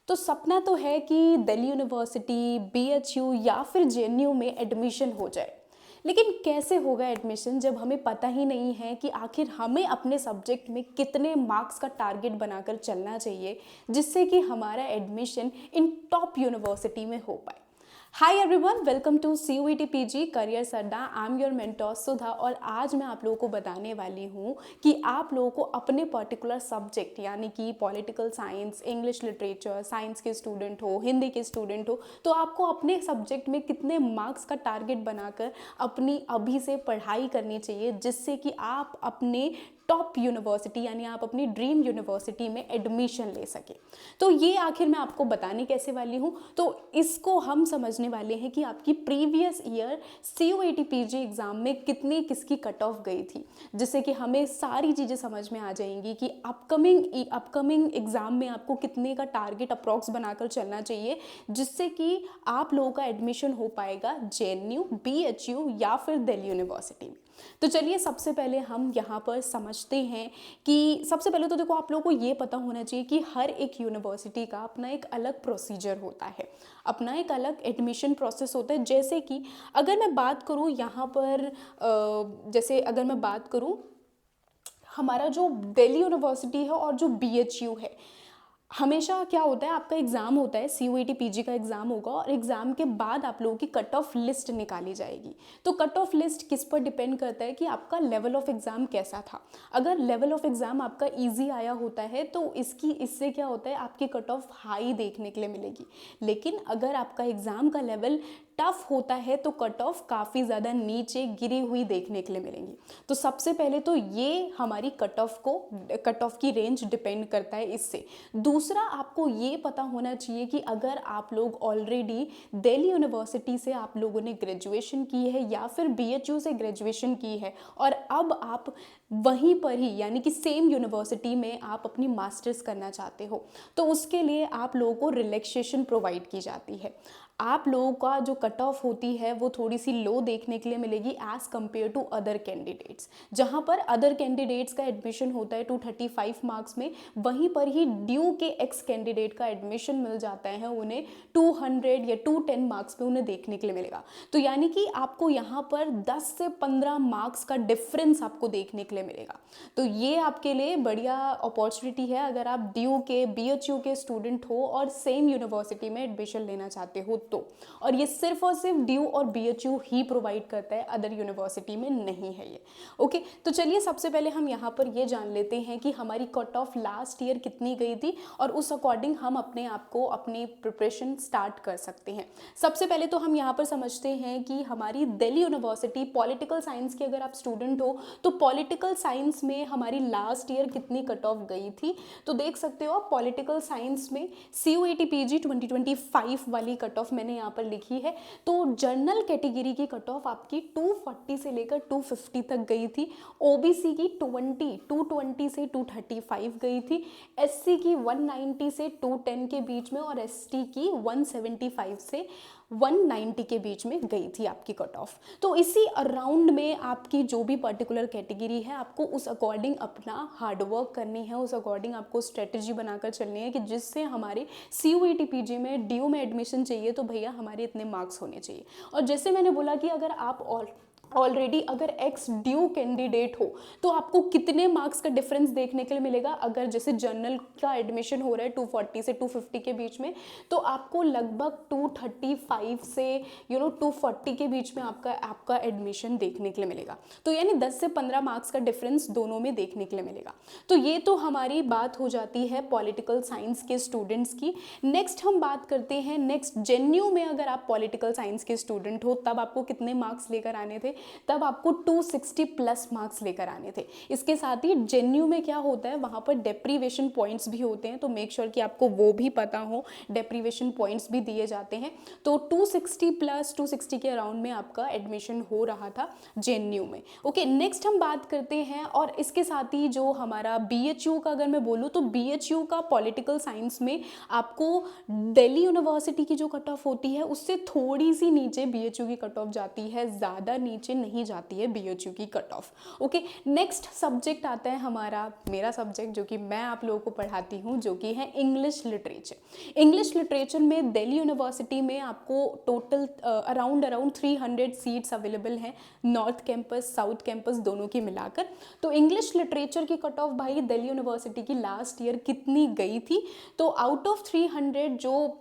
तो सपना तो है कि दिल्ली यूनिवर्सिटी, बीएचयू या फिर जेएनयू में एडमिशन हो जाए। लेकिन कैसे होगा एडमिशन जब हमें पता ही नहीं है कि आखिर हमें अपने सब्जेक्ट में कितने मार्क्स का टारगेट बनाकर चलना चाहिए जिससे कि हमारा एडमिशन इन टॉप यूनिवर्सिटी में हो पाए। Hi everyone, welcome to CUET PG career Adda. I am your mentor Sudha और आज मैं आप लोगों को बताने वाली हूँ कि आप लोगों को अपने पर्टिकुलर सब्जेक्ट यानी कि political science, English literature, science के स्टूडेंट हो, हिंदी के स्टूडेंट हो, तो आपको अपने सब्जेक्ट में कितने मार्क्स का टारगेट बनाकर अपनी अभी से पढ़ाई करनी चाहिए जिससे कि आप अपने टॉप यूनिवर्सिटी यानी आप अपनी ड्रीम यूनिवर्सिटी में एडमिशन ले सके। तो ये आखिर मैं आपको बताने कैसे वाली हूँ, तो इसको हम समझने वाले हैं कि आपकी previous year CUET PG exam में कितनी किसकी कट ऑफ गई थी, जिससे कि हमें सारी चीज़ें समझ में आ जाएंगी कि अपकमिंग एग्ज़ाम में आपको कितने का टारगेट अप्रॉक्स बनाकर चलना चाहिए जिससे कि आप लोगों का एडमिशन हो पाएगा JNU, BHU या फिर दिल्ली यूनिवर्सिटी में। तो चलिए सबसे पहले हम यहाँ पर समझते हैं कि सबसे पहले तो देखो, आप लोगों को ये पता होना चाहिए कि हर एक यूनिवर्सिटी का अपना एक अलग प्रोसीजर होता है, अपना एक अलग एडमिशन प्रोसेस होता है। जैसे कि अगर मैं बात करूँ यहाँ पर जैसे अगर मैं बात करूँ हमारा जो दिल्ली यूनिवर्सिटी है और जो BHU है, हमेशा क्या होता है, आपका एग्ज़ाम होता है, CUET PG का एग्ज़ाम होगा और एग्ज़ाम के बाद आप लोगों की कट ऑफ लिस्ट निकाली जाएगी। तो कट ऑफ लिस्ट किस पर डिपेंड करता है कि आपका लेवल ऑफ एग्ज़ाम कैसा था। अगर लेवल ऑफ एग्ज़ाम आपका इजी आया होता है तो इससे क्या होता है, आपकी कट ऑफ हाई देखने के लिए मिलेगी। लेकिन अगर आपका एग्ज़ाम का लेवल टफ होता है तो कट ऑफ काफ़ी ज़्यादा नीचे गिरी हुई देखने के लिए मिलेंगी। तो सबसे पहले तो ये हमारी कट ऑफ की रेंज डिपेंड करता है इससे। दूसरा, आपको ये पता होना चाहिए कि अगर आप लोग ऑलरेडी दिल्ली यूनिवर्सिटी से आप लोगों ने ग्रेजुएशन की है या फिर BHU से ग्रेजुएशन की है और अब आप वहीं पर ही यानी कि सेम यूनिवर्सिटी में आप अपनी मास्टर्स करना चाहते हो, तो उसके लिए आप लोगों को रिलैक्सेशन प्रोवाइड की जाती है। आप लोगों का जो कट ऑफ होती है वो थोड़ी सी लो देखने के लिए मिलेगी as compare to other candidates. जहाँ पर अदर कैंडिडेट्स का एडमिशन होता है 235 मार्क्स में, वहीं पर ही ड्यू के एक्स कैंडिडेट का एडमिशन मिल जाता है उन्हें 200 या 210 मार्क्स पे उन्हें देखने के लिए मिलेगा। तो यानी कि आपको यहाँ पर 10 से 15 मार्क्स का डिफरेंस आपको देखने के लिए मिलेगा। तो ये आपके लिए बढ़िया अपॉर्चुनिटी है अगर आप ड्यू के, BHU के स्टूडेंट हो और सेम यूनिवर्सिटी में एडमिशन लेना चाहते हो तो। और ये सिर्फ और सिर्फ ड्यू और BHU ही प्रोवाइड करता है, अदर यूनिवर्सिटी में नहीं है ये। ओके, तो चलिए सबसे पहले हम यहाँ पर ये जान लेते हैं कि हमारी कट ऑफ लास्ट ईयर कितनी गई थी और उस अकॉर्डिंग हम अपने आप को अपनी प्रिपरेशन स्टार्ट कर सकते हैं। सबसे पहले तो हम यहाँ पर समझते हैं कि हमारी दिल्ली यूनिवर्सिटी पॉलिटिकल साइंस के अगर आप स्टूडेंट हो तो पॉलिटिकल साइंस में हमारी लास्ट ईयर कितनी कट ऑफ गई थी, तो देख सकते हो आप पॉलिटिकल साइंस में CUET PG 2025 वाली कट ऑफ मैंने यहाँ पर लिखी है। तो जर्नल कैटेगरी की कट ऑफ आपकी 240 से लेकर 250 तक गई थी, OBC की 220 से 235 गई थी, SC की 190 से 210 के बीच में और ST की 175 से 190 के बीच में गई थी आपकी कट ऑफ। तो इसी अराउंड में आपकी जो भी पर्टिकुलर कैटेगरी है आपको उस अकॉर्डिंग अपना हार्डवर्क करनी है, उस अकॉर्डिंग आपको स्ट्रेटजी बनाकर चलनी है कि जिससे हमारे CUET PG में ड्यू में एडमिशन चाहिए तो भैया हमारे इतने मार्क्स होने चाहिए। और जैसे मैंने बोला कि अगर आप ऑलरेडी अगर एक्स ड्यू कैंडिडेट हो तो आपको कितने मार्क्स का डिफरेंस देखने के लिए मिलेगा। अगर जैसे जनरल का एडमिशन हो रहा है 240 से 250 के बीच में, तो आपको लगभग 235 से 240 के बीच में आपका एडमिशन देखने के लिए मिलेगा। तो यानी 10 से 15 मार्क्स का डिफरेंस दोनों में देखने के लिए मिलेगा। तो ये तो हमारी बात हो जाती है पॉलिटिकल साइंस के स्टूडेंट्स की। नेक्स्ट हम बात करते हैं नेक्स्ट JNU में अगर आप पॉलिटिकल साइंस के स्टूडेंट हो तब आपको कितने मार्क्स लेकर आने थे, तब आपको 260 प्लस मार्क्स लेकर आने थे। इसके साथ ही JNU में क्या होता है, वहाँ पर डेप्रीवेशन पॉइंट्स भी होते हैं, तो मेक श्योर कि आपको वो भी पता हो, डेप्रीवेशन पॉइंट्स भी दिए जाते हैं। तो 260 प्लस 260 के अराउंड में आपका एडमिशन हो रहा था JNU में। ओके, नेक्स्ट हम बात करते हैं और इसके साथ ही जो हमारा BHU का अगर मैं बोलूँ तो BHU का पॉलिटिकल साइंस में आपको दिल्ली यूनिवर्सिटी की जो कट ऑफ होती है उससे थोड़ी सी नीचे BHU की कट ऑफ जाती है, ज़्यादा नीचे नीचे नहीं जाती है BHU की cut off. Okay, next subject आता है हमारा, मेरा सब्जेक्ट जो कि मैं आप लोगों को पढ़ाती हूँ, जो कि है इंग्लिश लिटरेचर। इंग्लिश लिटरेचर में दिल्ली यूनिवर्सिटी में आपको टोटल अराउंड 300 सीट्स अवेलेबल हैं, नॉर्थ कैंपस साउथ कैंपस दोनों की मिलाकर। तो इंग्लिश लिटरेचर की कट ऑफ भाई दिल्ली यूनिवर्सिटी की लास्ट ईयर कितनी गई थी, तो आउट ऑफ 300 जो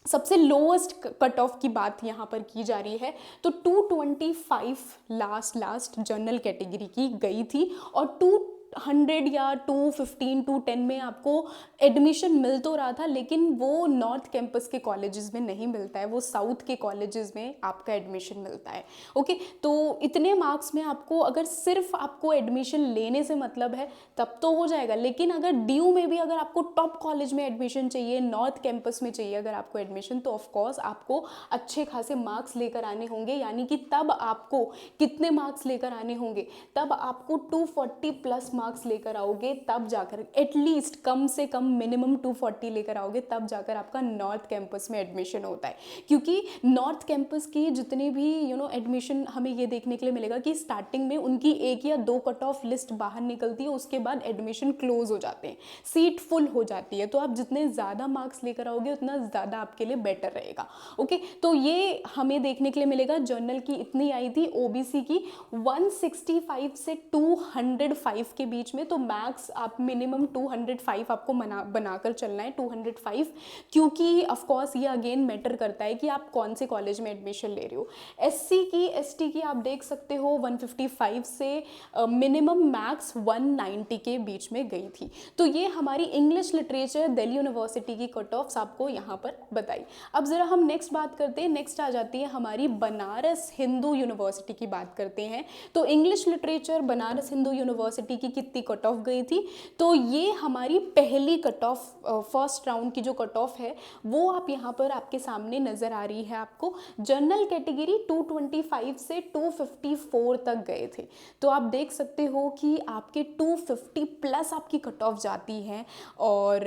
सबसे लोएस्ट कट ऑफ की बात यहाँ पर की जा रही है, तो 225 लास्ट जनरल कैटेगरी की गई थी, और 200 या 215 210 में आपको एडमिशन मिल तो रहा था, लेकिन वो नॉर्थ कैंपस के कॉलेजेस में नहीं मिलता है, वो साउथ के कॉलेजेस में आपका एडमिशन मिलता है। ओके, तो इतने मार्क्स में आपको, अगर सिर्फ आपको एडमिशन लेने से मतलब है तब तो हो जाएगा, लेकिन अगर ड्यू में भी अगर आपको टॉप कॉलेज में एडमिशन चाहिए, नॉर्थ कैंपस में चाहिए अगर आपको एडमिशन, तो ऑफकोर्स आपको अच्छे खासे मार्क्स लेकर आने होंगे। यानी कि तब आपको कितने मार्क्स लेकर आने होंगे, तब आपको 240 प्लस मार्क्स लेकर आओगे, तब जाकर एटलीस्ट कम से कम मिनिमम 240 लेकर आओगे, तब जाकर आपका नॉर्थ कैंपस में एडमिशन होता है। क्योंकि नॉर्थ कैंपस की जितने भी एडमिशन हमें ये देखने के लिए मिलेगा कि स्टार्टिंग में उनकी 1 या 2 कट ऑफ लिस्ट बाहर निकलती है, उसके बाद एडमिशन क्लोज हो जाते हैं, सीट फुल हो जाती है। तो आप जितने ज़्यादा मार्क्स लेकर आओगे उतना ज़्यादा आपके लिए बेटर रहेगा। ओके, तो ये हमें देखने के लिए मिलेगा। जनरल की इतनी आई थी, OBC की 165 से 205 के बीच में, तो मैक्स आप मिनिमम 205 आपको बनाकर चलना है, 205, क्योंकि ऑफकोर्स ये अगेन मैटर करता है कि आप कौन से कॉलेज में एडमिशन ले रहे हो। SC की ST की आप देख सकते हो 155 से मिनिमम मैक्स 190 के बीच में गई थी। तो ये हमारी इंग्लिश लिटरेचर दिल्ली यूनिवर्सिटी की कट ऑफ्स आपको यहाँ पर बताई। अब ज़रा हम नेक्स्ट बात करते हैं, नेक्स्ट आ जाती है हमारी बनारस हिंदू यूनिवर्सिटी की बात करते हैं। तो English literature Banaras Hindu university की कितनी कट ऑफ गई थी, तो ये हमारी पहली कट ऑफ, फर्स्ट राउंड की जो कट ऑफ है वो आप यहाँ पर आपके सामने नज़र आ रही है आपको। जनरल कैटेगरी 225 से 254 तक गए थे। तो आप देख सकते हो कि आपके 250 प्लस आपकी कट ऑफ जाती है, और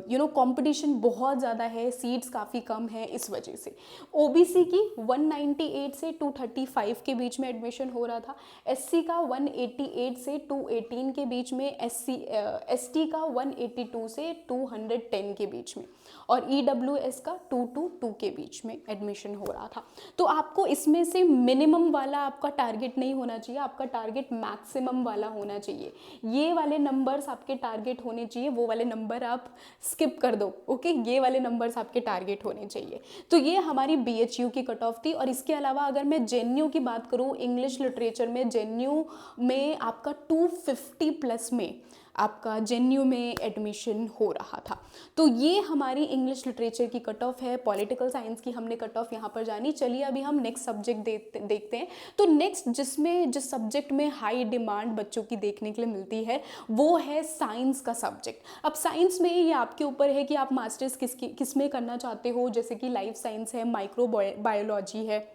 कंपटीशन बहुत ज़्यादा है, सीट्स काफ़ी कम है इस वजह से। OBC की 198 से 235 के बीच में एडमिशन हो रहा था, SC का 188 से 218 के बीच में, ST का 182 से 210 के बीच में, और EWS का 222 के बीच में एडमिशन हो रहा था। तो आपको इसमें से मिनिमम वाला आपका टारगेट नहीं होना चाहिए, आपका टारगेट मैक्सिमम वाला होना चाहिए। ये वाले नंबर्स आपके टारगेट होने चाहिए, वो वाले नंबर आप स्किप कर दो। ओके, ये वाले नंबर्स आपके टारगेट होने चाहिए। तो ये हमारी BHU की कट ऑफ थी। और इसके अलावा अगर मैं JNU की बात करूँ, इंग्लिश लिटरेचर में JNU में आपका 250 प्लस में आपका JNU में एडमिशन हो रहा था। तो ये हमारी इंग्लिश लिटरेचर की कट ऑफ है। पॉलिटिकल साइंस की हमने कट ऑफ यहाँ पर जानी। चलिए अभी हम नेक्स्ट सब्जेक्ट देखते हैं। तो नेक्स्ट जिस सब्जेक्ट में हाई डिमांड बच्चों की देखने के लिए मिलती है वो है साइंस का सब्जेक्ट। अब साइंस में ये आपके ऊपर है कि आप मास्टर्स किस में करना चाहते हो, जैसे कि लाइफ साइंस है, माइक्रो बायोलॉजी है,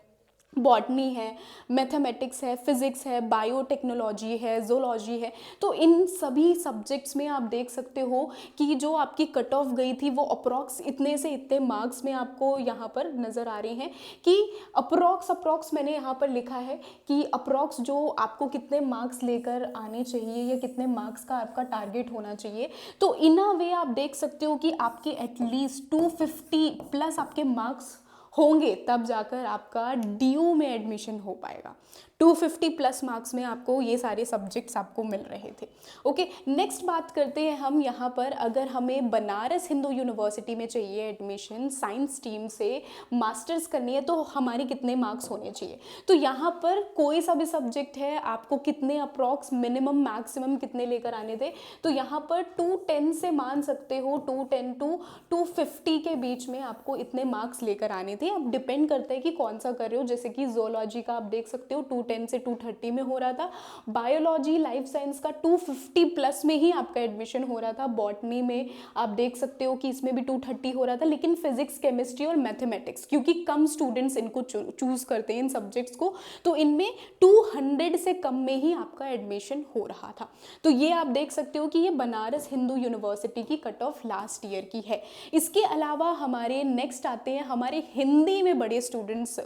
बॉटनी है, मैथमेटिक्स है, फिज़िक्स है, बायोटेक्नोलॉजी है, जोलॉजी है। तो इन सभी सब्जेक्ट्स में आप देख सकते हो कि जो आपकी कट ऑफ गई थी वो अप्रॉक्स इतने से इतने मार्क्स में आपको यहाँ पर नज़र आ रहे हैं कि अप्रॉक्स मैंने यहाँ पर लिखा है कि अप्रॉक्स जो आपको कितने मार्क्स लेकर आने चाहिए या कितने मार्क्स का आपका टारगेट होना चाहिए। तो इन अ वे आप देख सकते हो कि आपके एटलीस्ट 250 प्लस आपके मार्क्स होंगे, तब जाकर आपका DU में एडमिशन हो पाएगा। 250 प्लस मार्क्स में आपको ये सारे सब्जेक्ट्स आपको मिल रहे थे। ओके, नेक्स्ट बात करते हैं हम यहाँ पर। अगर हमें बनारस हिंदू यूनिवर्सिटी में चाहिए एडमिशन, साइंस स्ट्रीम से मास्टर्स करनी है, तो हमारे कितने मार्क्स होने चाहिए। तो यहाँ पर कोई सा भी सब्जेक्ट है, आपको कितने अप्रॉक्स मिनिमम मैक्सिमम कितने लेकर आने थे, तो यहाँ पर 210 से मान सकते हो 210 टू 250 के बीच में आपको इतने मार्क्स लेकर आने थे। अब डिपेंड करता है कि कौन सा कर रहे हो। जैसे कि जोलॉजी का आप देख सकते हो 210 से 230 में हो रहा था, बायोलॉजी लाइफ साइंस का 250 प्लस में ही आपका एडमिशन हो रहा था, बॉटनी में आप देख सकते हो कि इसमें भी 230 हो रहा था। लेकिन फिजिक्स, केमिस्ट्री और मैथमेटिक्स, क्योंकि कम स्टूडेंट्स इनको चूज करते हैं इन सब्जेक्ट्स को, तो इनमें 200 से कम में ही आपका एडमिशन हो रहा था। तो ये आप देख सकते हो कि ये बनारस हिंदू यूनिवर्सिटी की कट ऑफ लास्ट ईयर की है। इसके अलावा हमारे नेक्स्ट आते हैं, हमारे हिंदी में बड़े स्टूडेंट्स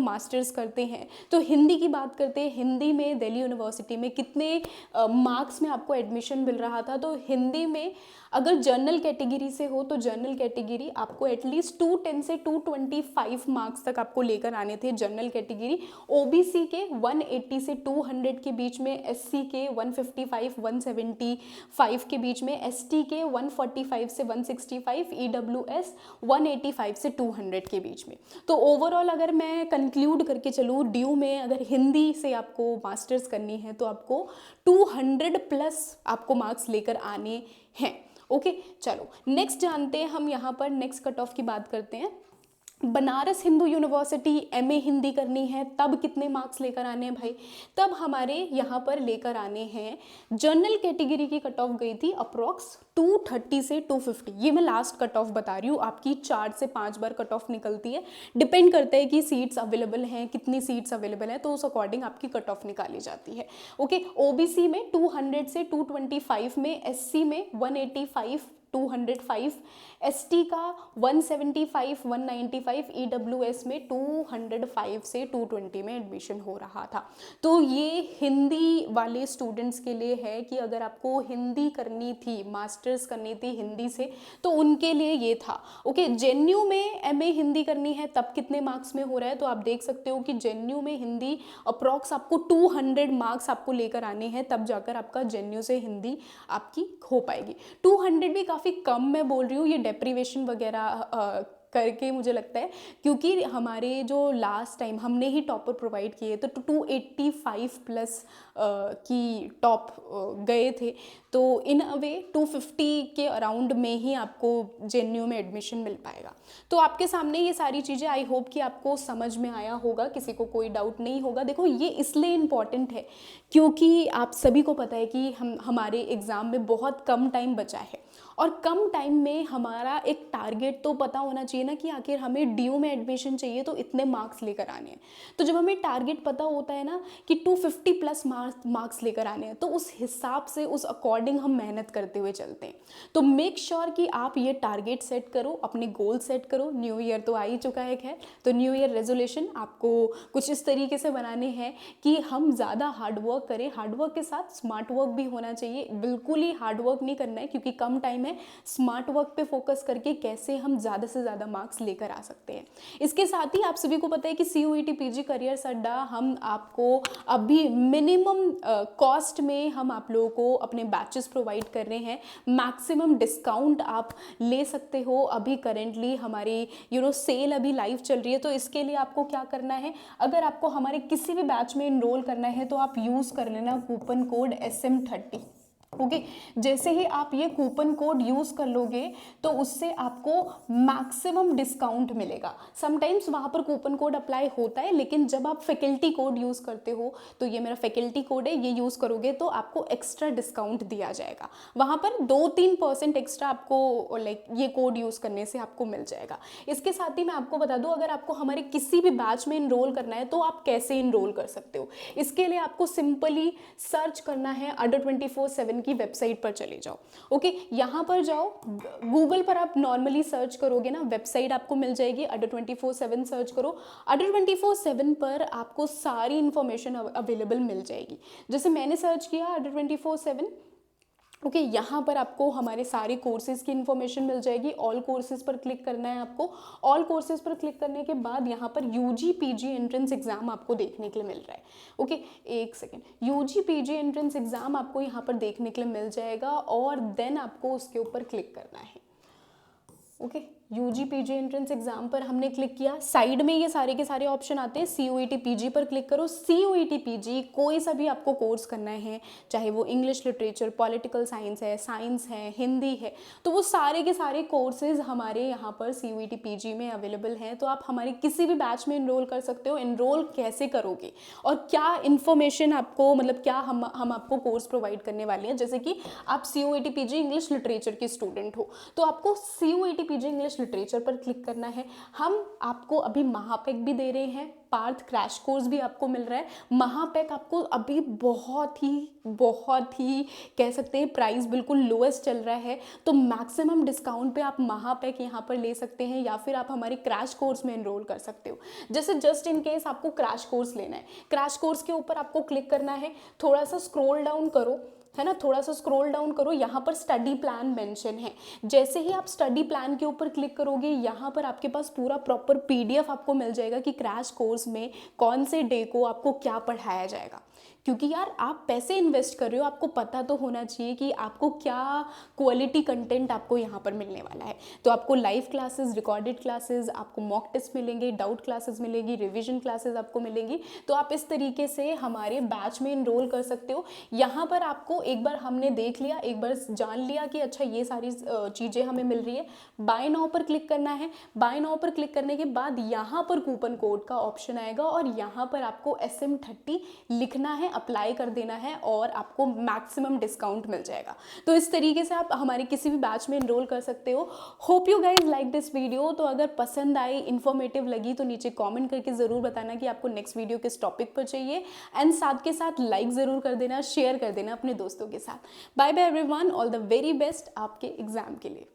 मास्टर्स करते हैं। तो हिंदी हिंदी की बात करते हैं, हिंदी में दिल्ली यूनिवर्सिटी में कितने मार्क्स में आपको एडमिशन मिल रहा था। तो हिंदी में अगर जनरल कैटेगरी से हो तो जनरल कैटेगरी आपको एटलीस्ट 210 से 225 मार्क्स तक आपको लेकर आने थे जनरल कैटेगरी। ओबीसी के 180 से 200 के बीच में, एससी के 155 175 के बीच में, एसटी के 145 से 165, ईडब्ल्यूएस 185 से 200 के बीच में। तो ओवरऑल अगर मैं कंक्लूड करके चलूँ, ड्यू में अगर हिंदी से आपको मास्टर्स करनी है तो आपको 200 प्लस आपको मार्क्स लेकर आने हैं। ओके, चलो नेक्स्ट जानते हैं हम, यहाँ पर नेक्स्ट कट ऑफ की बात करते हैं। बनारस हिंदू यूनिवर्सिटी एमए हिंदी करनी है तब कितने मार्क्स लेकर आने हैं भाई? तब हमारे यहाँ पर लेकर आने हैं, जनरल कैटेगरी की कट ऑफ गई थी अप्रॉक्स 230 से 250। ये मैं लास्ट कट ऑफ बता रही हूँ, आपकी 4 से 5 बार कट ऑफ निकलती है, डिपेंड करता है कि सीट्स अवेलेबल हैं, कितनी सीट्स अवेलेबल हैं, तो उस अकॉर्डिंग आपकी कट ऑफ निकाली जाती है। ओके, ओबीसी में 200 से 225 में, एससी में 185 205, एसटी का 175 195, ईडब्ल्यूएस में 205 से 220 में एडमिशन हो रहा था। तो ये हिंदी वाले स्टूडेंट्स के लिए है कि अगर आपको हिंदी करनी थी, मास्टर्स करनी थी हिंदी से, तो उनके लिए ये था। ओके, जेएनयू में एमए हिंदी करनी है तब कितने मार्क्स में हो रहा है? तो आप देख सकते हो कि जेएनयू में हिंदी अप्रॉक्स आपको 200 मार्क्स आपको लेकर आने हैं, तब जाकर आपका जेएनयू से हिंदी आपकी हो पाएगी। 200 भी काफ़ी कम मैं बोल रही हूँ, ये डेप्रीवेशन वगैरह करके मुझे लगता है, क्योंकि हमारे जो लास्ट टाइम हमने ही टॉपर प्रोवाइड किए तो 285 प्लस की टॉप गए थे। तो इन अ वे 250 के अराउंड में ही आपको जेएनयू में एडमिशन मिल पाएगा। तो आपके सामने ये सारी चीज़ें, आई होप कि आपको समझ में आया होगा, किसी को कोई डाउट नहीं होगा। देखो ये इसलिए इम्पॉर्टेंट है क्योंकि आप सभी को पता है कि हमारे एग्ज़ाम में बहुत कम टाइम बचा है, और कम टाइम में हमारा एक टारगेट तो पता होना चाहिए ना कि आखिर हमें ड्यू में एडमिशन चाहिए तो इतने मार्क्स लेकर आने हैं। तो जब हमें टारगेट पता होता है ना कि 250 प्लस मार्क्स लेकर आने हैं, तो उस हिसाब से उस अकॉर्डिंग हम मेहनत करते हुए चलते हैं। तो मेक श्योर कि आप ये टारगेट सेट करो, अपने गोल सेट करो। न्यू ईयर तो आ ही चुका है खैर, तो न्यू ईयर रेजोल्यूशन आपको कुछ इस तरीके से बनाने हैं कि हम ज़्यादा हार्डवर्क करें, हार्डवर्क के साथ स्मार्ट वर्क भी होना चाहिए। बिल्कुल ही हार्डवर्क नहीं करना है क्योंकि कम टाइम है, स्मार्ट वर्क पे फोकस करके कैसे हम ज़्यादा से ज़्यादा मार्क्स लेकर आ सकते हैं। इसके साथ ही आप सभी को पता है कि CUET PG करियर्स अड्डा हम आपको अभी मिनिमम कॉस्ट में हम आप लोगों को अपने बैचेस प्रोवाइड कर रहे हैं। मैक्सिमम डिस्काउंट आप ले सकते हो। अभी करेंटली हमारी सेल अभी लाइव चल रही है, तो इसके लिए आपको क्या करना है, अगर आपको हमारे किसी भी बैच में इनरोल करना है तो आप यूज़ कर लेना कूपन कोड SM30। ओके, जैसे ही आप ये कूपन कोड यूज़ कर लोगे तो उससे आपको मैक्सिमम डिस्काउंट मिलेगा। समटाइम्स वहाँ पर कूपन कोड अप्लाई होता है, लेकिन जब आप फैकल्टी कोड यूज़ करते हो, तो ये मेरा फैकल्टी कोड है, ये यूज़ करोगे तो आपको एक्स्ट्रा डिस्काउंट दिया जाएगा। वहाँ पर 2-3% एक्स्ट्रा आपको लाइक ये कोड यूज़ करने से आपको मिल जाएगा। इसके साथ ही मैं आपको बता दूँ, अगर आपको हमारे किसी भी बैच में इनरोल करना है तो आप कैसे इनरोल कर सकते हो। इसके लिए आपको सिंपली सर्च करना है, अड्डा 24/7 की वेबसाइट पर चले जाओ। ओके, यहाँ पर जाओ, गूगल पर आप नॉर्मली सर्च करोगे ना, वेबसाइट आपको मिल जाएगी, अड्डा 24/7 सर्च करो। अड्डा 24/7 पर आपको सारी इंफॉर्मेशन अवेलेबल मिल जाएगी। जैसे मैंने सर्च किया अड्डा 24/7, ओके, यहाँ पर आपको हमारे सारे कोर्सेज़ की इन्फॉर्मेशन मिल जाएगी। ऑल कोर्सेज़ पर क्लिक करना है आपको। ऑल कोर्सेज़ पर क्लिक करने के बाद यहाँ पर UG PG एंट्रेंस एग्ज़ाम आपको देखने के लिए मिल रहा है। ओके, एक second, UG PG entrance exam आपको यहाँ पर देखने के लिए मिल जाएगा और देन आपको उसके ऊपर क्लिक करना है। Okay, UG PG entrance exam पर हमने क्लिक किया, साइड में ये सारे के सारे ऑप्शन आते हैं। CUET PG पर क्लिक करो। CUET PG कोई सा भी आपको कोर्स करना है, चाहे वो इंग्लिश लिटरेचर, पॉलिटिकल साइंस है, हिंदी है, तो वो सारे के सारे कोर्सेज हमारे यहाँ पर CUET PG में अवेलेबल हैं। तो आप हमारे किसी भी बैच में इनरोल कर सकते हो। इनरोल कैसे करोगे और क्या इन्फॉर्मेशन आपको, मतलब क्या हम आपको कोर्स प्रोवाइड करने वाले हैं। जैसे कि आप CUET PG इंग्लिश लिटरेचर के स्टूडेंट हो, तो आपको CUET पीजी इंग्लिश लिटरेचर पर क्लिक करना है। हम आपको अभी महापैक भी दे रहे हैं, पार्थ क्रैश कोर्स भी आपको मिल रहा है। महापैक आपको अभी बहुत ही कह सकते हैं प्राइस बिल्कुल लोएस्ट चल रहा है, तो मैक्सिमम डिस्काउंट पे आप महापैक यहाँ पर ले सकते हैं, या फिर आप हमारे क्रैश कोर्स में एनरोल कर सकते हो। जैसे जस्ट इन केस आपको क्रैश कोर्स लेना है, क्रैश कोर्स के ऊपर आपको क्लिक करना है, थोड़ा सा स्क्रॉल डाउन करो, है ना, थोड़ा सा स्क्रॉल डाउन करो, यहाँ पर स्टडी प्लान मेंशन है। जैसे ही आप स्टडी प्लान के ऊपर क्लिक करोगे, यहाँ पर आपके पास पूरा प्रॉपर पीडीएफ आपको मिल जाएगा कि क्रैश कोर्स में कौन से डे को आपको क्या पढ़ाया जाएगा। क्योंकि यार आप पैसे इन्वेस्ट कर रहे हो, आपको पता तो होना चाहिए कि आपको क्या क्वालिटी कंटेंट आपको यहाँ पर मिलने वाला है। तो आपको लाइव क्लासेस, रिकॉर्डेड क्लासेस, आपको मॉक टेस्ट मिलेंगे, डाउट क्लासेस मिलेगी, रिवीजन क्लासेस आपको मिलेंगी। तो आप इस तरीके से हमारे बैच में इनरोल कर सकते हो। यहाँ पर आपको एक बार हमने देख लिया, एक बार जान लिया कि अच्छा ये सारी चीज़ें हमें मिल रही है, बाय नाउ पर क्लिक करना है। बाय नाउ पर क्लिक करने के बाद यहाँ पर कूपन कोड का ऑप्शन आएगा और यहाँ पर आपको SM30 लिखना है, अप्लाई कर देना है और आपको मैक्सिमम डिस्काउंट मिल जाएगा। तो इस तरीके से आप हमारे किसी भी बैच में एनरोल कर सकते हो। Hope you guys like this video. तो अगर पसंद आई, इन्फॉर्मेटिव लगी तो नीचे कमेंट करके ज़रूर बताना कि आपको नेक्स्ट वीडियो किस टॉपिक पर चाहिए, एंड साथ के साथ लाइक ज़रूर कर देना, शेयर कर देना अपने दोस्तों के साथ। Bye bye everyone, all the very best आपके एग्जाम के लिए।